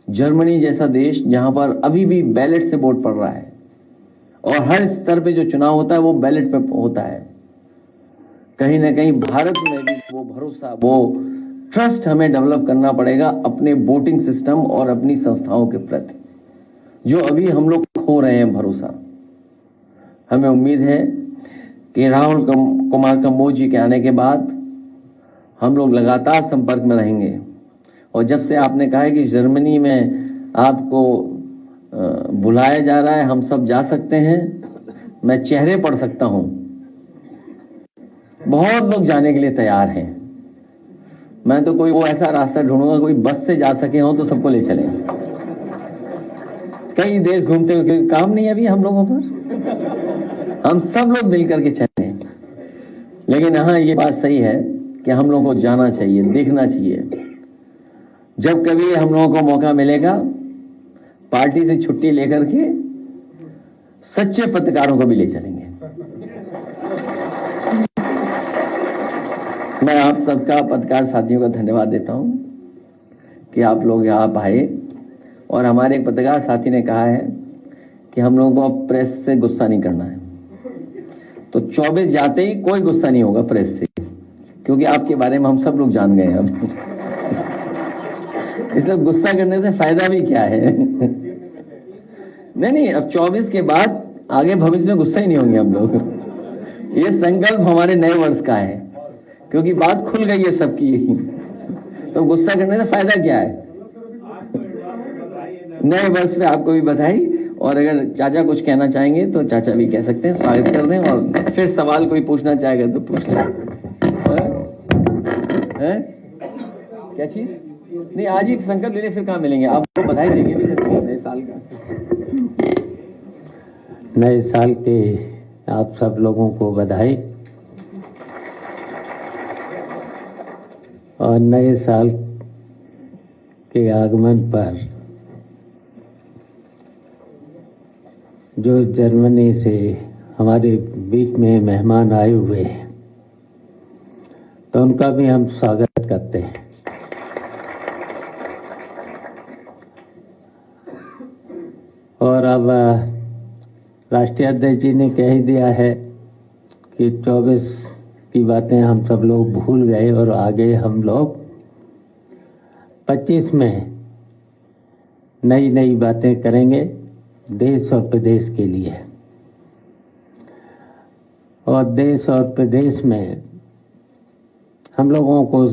Germany जैसा देश जहां पर अभी भी बैलेट से वोट पड़ रहा है और हर स्तर पे जो चुनाव होता है वो बैलेट पे होता है, कहीं ना कहीं भारत में भी वो भरोसा, वो ट्रस्ट हमें डेवलप करना पड़ेगा अपने वोटिंग सिस्टम और अपनी संस्थाओं के प्रति, जो अभी हम लोग खो रहे हैं भरोसा। हमें उम्मीद है कि राहुल कुमार कंबोज जी के आने के बाद हम लोग लगातार संपर्क में रहेंगे। और जब से आपने कहा है कि जर्मनी में आपको बुलाया जा रहा है, हम सब जा सकते हैं, मैं चेहरे पढ़ सकता हूं, बहुत लोग जाने के लिए तैयार हैं। मैं तो कोई वो ऐसा रास्ता ढूंढूंगा, कोई बस से जा सके हो तो सबको ले चलें। कई देश घूमते हुए, क्योंकि काम नहीं है अभी हम लोगों पर, हम सब लोग मिलकर के चलें। लेकिन हाँ, ये बात सही है कि हम लोगों को जाना चाहिए, देखना चाहिए। जब कभी हम लोगों को मौका मिलेगा, पार्टी से छुट्टी लेकर के सच्चे पत्रकारों को भी ले चलेंगे। मैं आप सबका, पत्रकार साथियों का धन्यवाद देता हूं कि आप लोग यहां आए। और हमारे एक पत्रकार साथी ने कहा है कि हम लोगों को अब प्रेस से गुस्सा नहीं करना है, तो 24 जाते ही कोई गुस्सा नहीं होगा प्रेस से, क्योंकि आपके बारे में हम सब लोग जान गए हैं अब। इसलिए गुस्सा करने से फायदा भी क्या है। नहीं, अब 24 के बाद आगे भविष्य में गुस्सा ही नहीं होंगे हम लोग। ये संकल्प हमारे नए वर्ष का है, क्योंकि बात खुल गई है सबकी। तो गुस्सा करने से फायदा क्या है। नए वर्ष में आपको भी बधाई। और अगर चाचा कुछ कहना चाहेंगे तो चाचा भी कह सकते हैं, स्वागत कर दें। और फिर सवाल कोई पूछना चाहेगा तो पूछ लें। क्या चीज नहीं, आज ही संकल्प ले ले, फिर कहाँ मिलेंगे। आपको बधाई देंगे भी नए साल का। नए साल के आप सब लोगों को बधाई। और नए साल के आगमन पर जो जर्मनी से हमारे बीच में मेहमान आए हुए हैं, तो उनका भी हम स्वागत करते हैं। और अब राष्ट्रीय अध्यक्ष जी ने कह ही दिया है कि 24 की बातें हम सब लोग भूल गए और आगे हम लोग 25 में नई नई बातें करेंगे देश और प्रदेश के लिए। और देश और प्रदेश में हम लोगों को,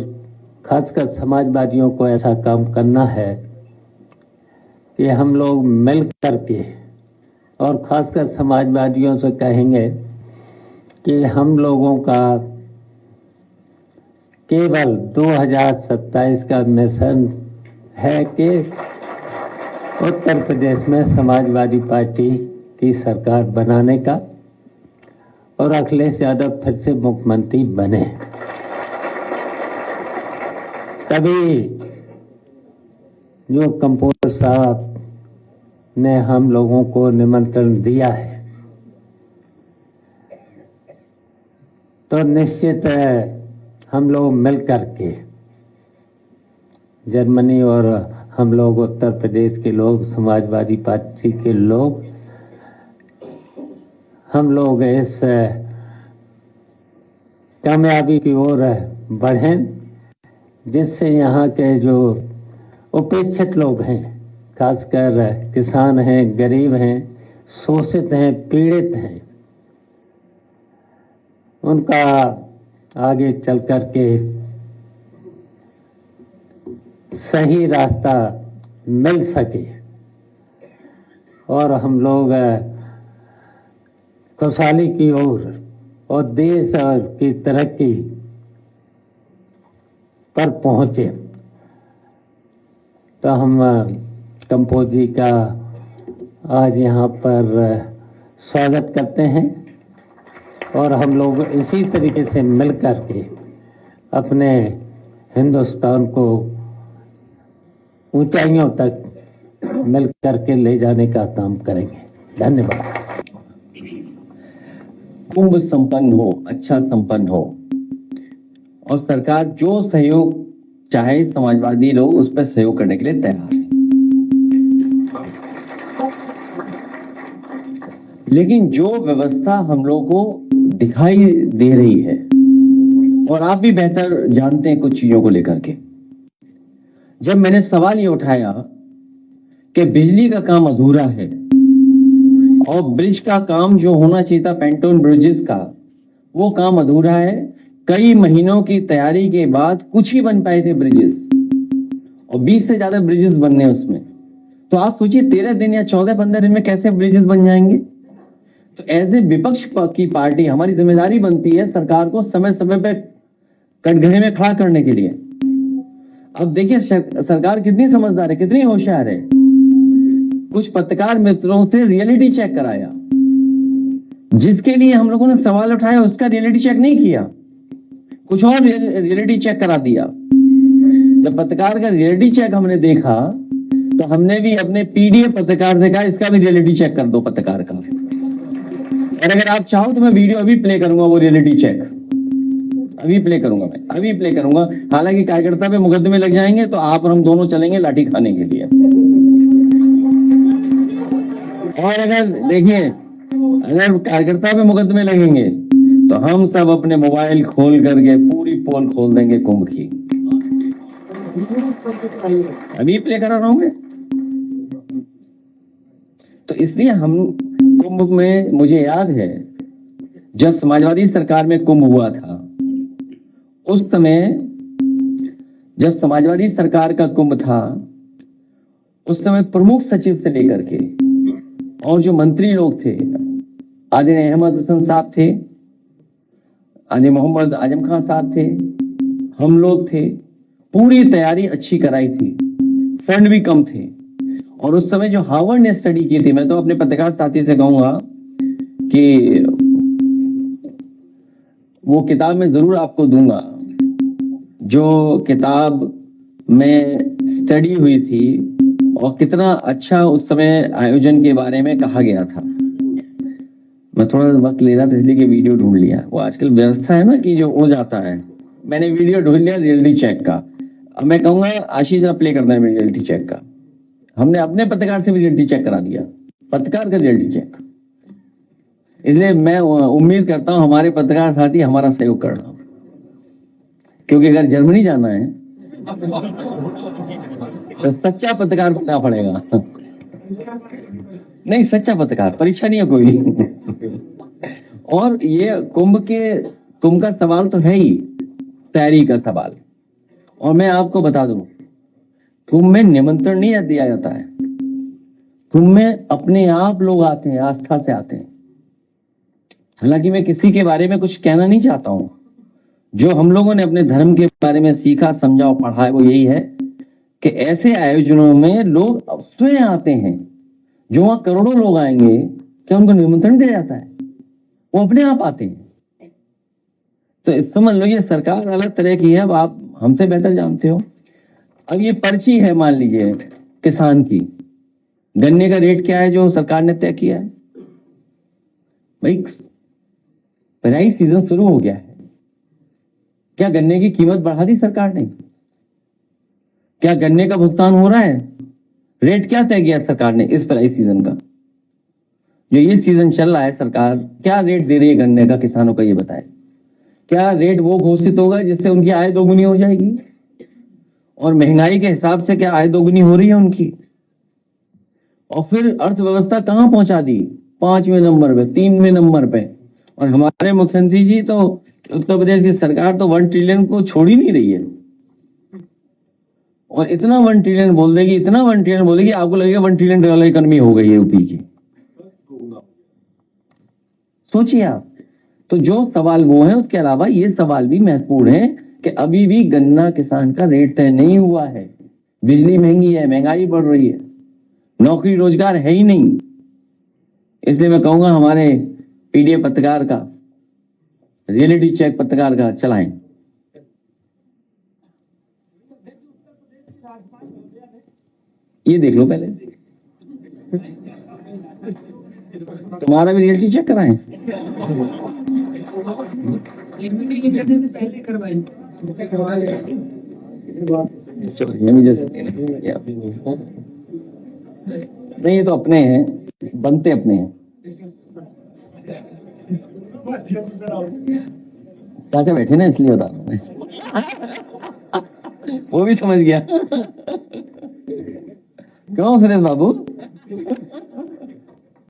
खासकर समाजवादियों को, ऐसा काम करना है कि हम लोग मिल करके, और खासकर समाजवादियों से कहेंगे कि हम लोगों का केवल 2027 का मिशन है कि उत्तर प्रदेश में समाजवादी पार्टी की सरकार बनाने का और अखिलेश यादव फिर से मुख्यमंत्री बने। तभी जो कंपोज साहब ने हम लोगों को निमंत्रण दिया है, तो निश्चित है हम लोग मिलकर के, जर्मनी और हम लोग, उत्तर प्रदेश के लोग, समाजवादी पार्टी के लोग, हम लोग इस कामयाबी की ओर बढ़ें, जिससे यहाँ के जो उपेक्षित लोग हैं, खासकर किसान हैं, गरीब हैं, शोषित हैं, पीड़ित हैं, उनका आगे चल कर के सही रास्ता मिल सके और हम लोग खुशहाली की ओर और देश की तरक्की पर पहुंचे। तो हम कंपोज जी का आज यहाँ पर स्वागत करते हैं और हम लोग इसी तरीके से मिलकर के अपने हिंदुस्तान को ऊंचाइयों तक मिलकर के ले जाने का काम करेंगे। धन्यवाद। कुंभ संपन्न हो, अच्छा संपन्न हो, और सरकार जो सहयोग चाहे समाजवादी लोग उस पर सहयोग करने के लिए तैयार है। लेकिन जो व्यवस्था हम लोग को दिखाई दे रही है, और आप भी बेहतर जानते हैं कुछ चीजों को लेकर के, जब मैंने सवाल ये उठाया कि बिजली का काम अधूरा है और ब्रिज का काम जो होना चाहिए था, पेंटोन ब्रिजेस का, वो काम अधूरा है। कई महीनों की तैयारी के बाद कुछ ही बन पाए थे ब्रिजेस, और 20 से ज्यादा ब्रिजेस बनने उसमें। तो आप सोचिए 13 दिन या 14-15 दिन में कैसे ब्रिजेस बन जाएंगे। तो एज ए विपक्ष की पार्टी हमारी जिम्मेदारी बनती है सरकार को समय समय पे कटघरे में खड़ा करने के लिए। अब देखिए सरकार कितनी समझदार है, कितनी होशियार है। कुछ पत्रकार मित्रों से रियलिटी चेक कराया, जिसके लिए हम लोगों ने सवाल उठाया उसका रियलिटी चेक नहीं किया, कुछ और रियलिटी चेक करा दिया। जब पत्रकार का रियलिटी चेक हमने देखा तो हमने भी अपने पीडीएफ पत्रकार से कहा इसका भी रियलिटी चेक कर दो पत्रकार का। और अगर आप चाहो तो मैं वीडियो अभी प्ले करूंगा, वो रियलिटी चेक अभी प्ले करूंगा, मैं अभी प्ले करूंगा। हालांकि कार्यकर्ता पे मुकदमे लग जाएंगे तो आप और हम दोनों चलेंगे लाठी खाने के लिए। और अगर देखिए अगर कार्यकर्ता पे मुकदमे लगेंगे तो हम सब अपने मोबाइल खोल करके पूरी पोल खोल देंगे कुंभ की। अभी प्ले करा रहा हूं मैं। तो इसलिए हम कुंभ में, मुझे याद है जब समाजवादी सरकार में कुंभ हुआ था, उस समय जब समाजवादी सरकार का कुंभ था, उस समय प्रमुख सचिव से लेकर के और जो मंत्री लोग थे, आदिल अहमद हसन साहब थे, आदि मोहम्मद आजम खान साहब थे, हम लोग थे, पूरी तैयारी अच्छी कराई थी, फंड भी कम थे। और उस समय जो हार्वर्ड ने स्टडी की थी, मैं तो अपने पत्रकार साथी से कहूंगा कि वो किताब मैं जरूर आपको दूंगा, जो किताब में स्टडी हुई थी और कितना अच्छा उस समय आयोजन के बारे में कहा गया था। मैं थोड़ा वक्त ले रहा था इसलिए कि वीडियो ढूंढ लिया। वो आजकल व्यवस्था है ना कि जो उड़ जाता है। मैंने वीडियो ढूंढ लिया रियलिटी चेक का। अब मैं कहूंगा आशीष जरा प्ले करना है रियलिटी चेक का। हमने अपने पत्रकार से भी रियलिटी चेक करा दिया, पत्रकार का रियलिटी चेक। इसलिए मैं उम्मीद करता हूं हमारे पत्रकार साथी हमारा सहयोग करना, क्योंकि अगर जर्मनी जाना है तो सच्चा पत्रकार बनना पड़ेगा। नहीं, सच्चा पत्रकार, परीक्षा नहीं है कोई। और ये कुंभ का सवाल तो है ही, तैयारी का सवाल। और मैं आपको बता दूं, कुंभ में निमंत्रण नहीं दिया जाता है। कुंभ में अपने आप लोग आते हैं, आस्था से आते हैं। हालांकि मैं किसी के बारे में कुछ कहना नहीं चाहता हूं। जो हम लोगों ने अपने धर्म के बारे में सीखा, समझा और पढ़ा है वो यही है कि ऐसे आयोजनों में लोग स्वयं आते हैं। जो वहां करोड़ों लोग आएंगे, क्या उनको निमंत्रण दिया जाता है? वो अपने आप आते हैं। तो समझ लो ये सरकार अलग तरह की है, अब आप हमसे बेहतर जानते हो। अब ये पर्ची है, मान लीजिए किसान की, गन्ने का रेट क्या है जो सरकार ने तय किया है। भाई पेराई सीजन शुरू हो गया है, क्या गन्ने की कीमत बढ़ा दी सरकार ने? क्या गन्ने का भुगतान हो रहा है? रेट क्या तय किया सरकार ने इस पेराई सीजन का? जो ये सीजन चल रहा है, सरकार क्या रेट दे रही है गन्ने का किसानों का, ये बताए। क्या रेट वो घोषित होगा जिससे उनकी आय दोगुनी हो जाएगी? और महंगाई के हिसाब से क्या आय दोगुनी हो रही है उनकी? और फिर अर्थव्यवस्था कहां पहुंचा दी? 5वें नंबर पे, 3वें नंबर पे। और हमारे मुख्यमंत्री जी तो, उत्तर प्रदेश की सरकार तो 1 ट्रिलियन को छोड़ ही नहीं रही है। और इतना 1 ट्रिलियन बोल देगी, इतना 1 ट्रिलियन बोलेगी, आपको लगेगा 1 ट्रिलियन डॉलर इकोनॉमी हो गई है यूपी की। सोचिए आप। तो जो सवाल वो है, उसके अलावा ये सवाल भी महत्वपूर्ण है कि अभी भी गन्ना किसान का रेट तय नहीं हुआ है। बिजली महंगी है, महंगाई बढ़ रही है, नौकरी रोजगार है ही नहीं। इसलिए मैं कहूंगा हमारे पीडीएफ पत्रकार का, रियलिटी चेक पत्रकार का चलाएं। ये देख लो पहले, तुम्हारा भी रियलिटी चेक कराएं। पहले करवाई नहीं, ये तो अपने हैं, बनते अपने हैं। चाचा बैठे ना इसलिए बता रहा हूं मैं। वो भी समझ गया। क्यों सुरेश बाबू?